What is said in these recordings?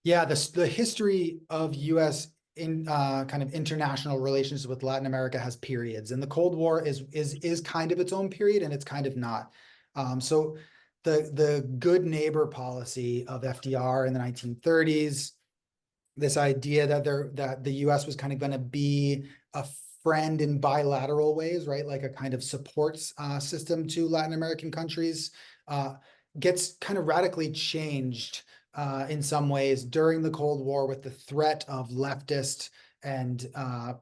Yeah, the history of U.S. in kind of international relations with Latin America has periods, and the Cold War is kind of its own period, and it's kind of not. So the good neighbor policy of FDR in the 1930s, this idea that the U.S. was kind of going to be a friend in bilateral ways, right? Like a kind of supports system to Latin American countries, uh, gets kind of radically changed in some ways during the Cold War with the threat of leftist and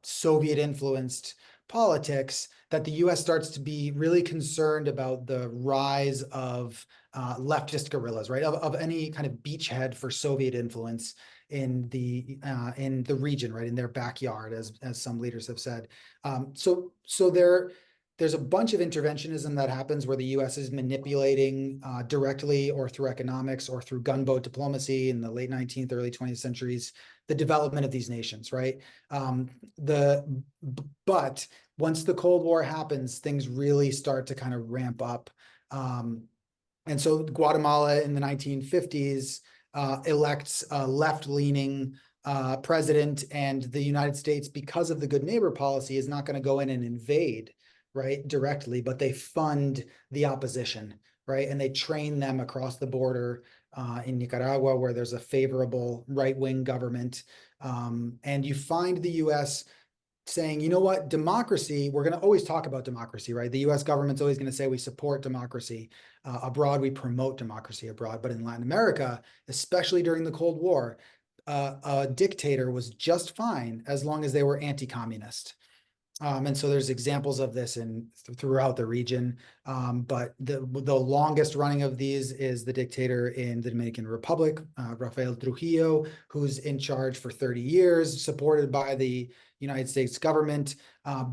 Soviet-influenced politics, that the U.S. starts to be really concerned about the rise of leftist guerrillas, right? Of any kind of beachhead for Soviet influence in the region, right, in their backyard, as some leaders have said. So there's a bunch of interventionism that happens where the U.S. is manipulating directly or through economics or through gunboat diplomacy in the late 19th, early 20th centuries, the development of these nations, right? But once the Cold War happens, things really start to kind of ramp up. And so Guatemala in the 1950s elects a left-leaning president, and the United States, because of the good neighbor policy, is not going to go in and invade, right, directly, but they fund the opposition, right, and they train them across the border in Nicaragua, where there's a favorable right-wing government, and you find the U.S. saying, you know what, democracy, we're going to always talk about democracy, right? The US government's always going to say we support democracy abroad, we promote democracy abroad. But in Latin America, especially during the Cold War, a dictator was just fine as long as they were anti-communist. And so there's examples of this throughout the region. But the longest running of these is the dictator in the Dominican Republic, Rafael Trujillo, who's in charge for 30 years, supported by the United States government,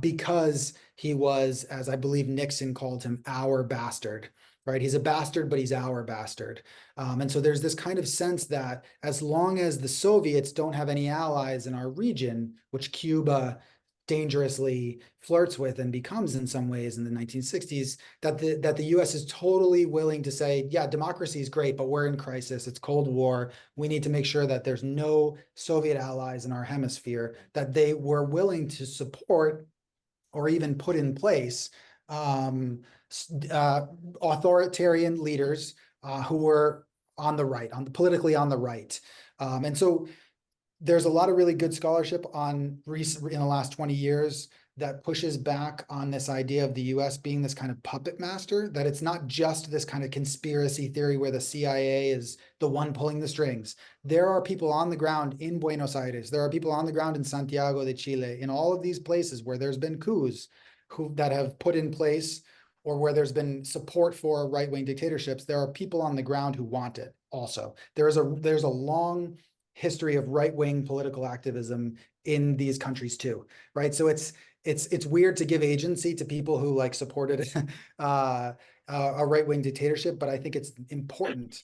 because he was, as I believe Nixon called him, our bastard. Right? He's a bastard, but he's our bastard. And so there's this kind of sense that as long as the Soviets don't have any allies in our region, which Cuba dangerously flirts with and becomes in some ways in the 1960s, that the US is totally willing to say, yeah, democracy is great, but we're in crisis. It's Cold War. We need to make sure that there's no Soviet allies in our hemisphere, that they were willing to support or even put in place authoritarian leaders who were on the right, politically on the right. And so there's a lot of really good scholarship in the last 20 years that pushes back on this idea of the US being this kind of puppet master, that it's not just this kind of conspiracy theory where the CIA is the one pulling the strings. There are people on the ground in Buenos Aires. There are people on the ground in Santiago de Chile, in all of these places where there's been coups that have put in place, or where there's been support for right-wing dictatorships. There are people on the ground who want it also. There's a long history of right-wing political activism in these countries too, right? So it's weird to give agency to people who like supported a right-wing dictatorship, but I think it's important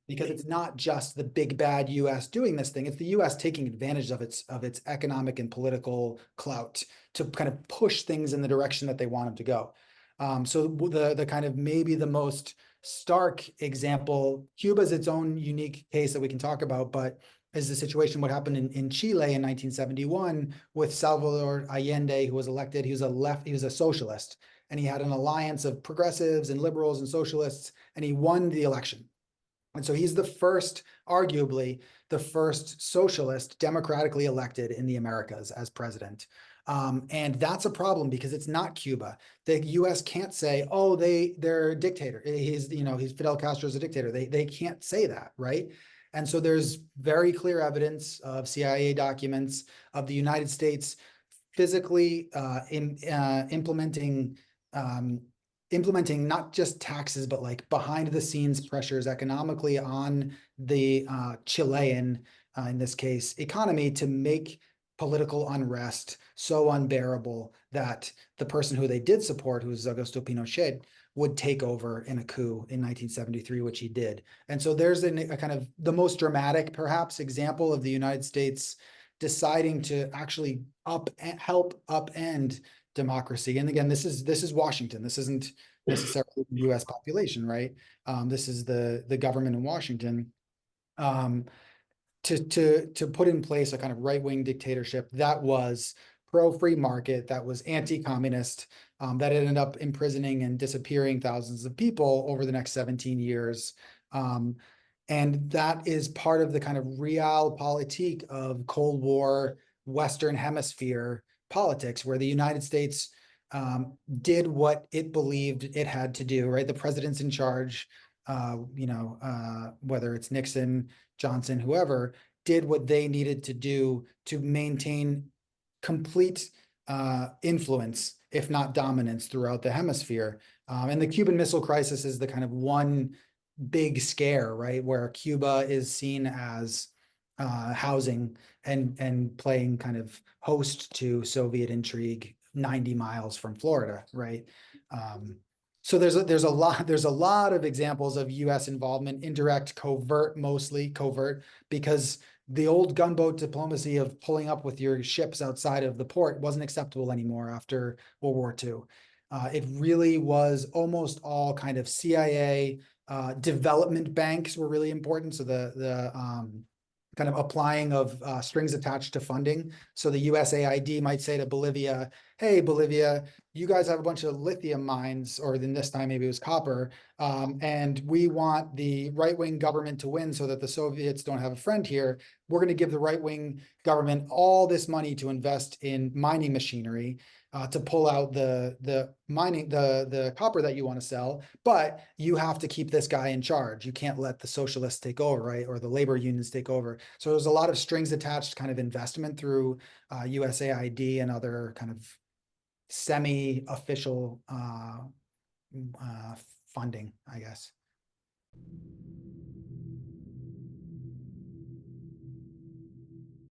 because it's not just the big bad US doing this thing. It's the US taking advantage of its economic and political clout to kind of push things in the direction that they want them to go. So the kind of maybe the most stark example, Cuba's its own unique case that we can talk about, but is the situation what happened in Chile in 1971 with Salvador Allende, who was elected. He was a socialist, and he had an alliance of progressives and liberals and socialists, and he won the election. And so he's arguably the first socialist democratically elected in the Americas as president. And that's a problem because it's not Cuba. The US can't say, oh, they're a dictator. He's Fidel Castro's a dictator. They can't say that, right? And so there's very clear evidence of CIA documents of the United States physically implementing not just taxes, but like behind the scenes pressures economically on the Chilean, in this case, economy to make political unrest so unbearable that the person who they did support, who was Augusto Pinochet, would take over in a coup in 1973, which he did. And so there's a kind of the most dramatic, perhaps, example of the United States deciding to actually help upend democracy. And again, this is Washington. This isn't necessarily the U.S. population, right? This is the government in Washington. to put in place a kind of right-wing dictatorship that was pro-free market, that was anti-communist, that ended up imprisoning and disappearing thousands of people over the next 17 years. And that is part of the kind of realpolitik of Cold War Western Hemisphere politics, where the United States did what it believed it had to do, right? The president's in charge, whether it's Nixon, Johnson, whoever, did what they needed to do to maintain complete influence, if not dominance, throughout the hemisphere. And the Cuban Missile Crisis is the kind of one big scare, right? Where Cuba is seen as housing and playing kind of host to Soviet intrigue 90 miles from Florida, right? So there's a lot of examples of U.S. involvement, indirect, covert, mostly covert, because the old gunboat diplomacy of pulling up with your ships outside of the port wasn't acceptable anymore after World War II. It really was almost all kind of CIA. Development banks were really important. So the kind of applying of strings attached to funding. So the USAID might say to Bolivia, hey, Bolivia, you guys have a bunch of lithium mines, or then this time maybe it was copper, and we want the right-wing government to win so that the Soviets don't have a friend here. We're going to give the right-wing government all this money to invest in mining machinery to pull out the copper that you want to sell, but you have to keep this guy in charge. You can't let the socialists take over, right? Or the labor unions take over. So there's a lot of strings attached kind of investment through USAID and other kind of semi-official funding, I guess.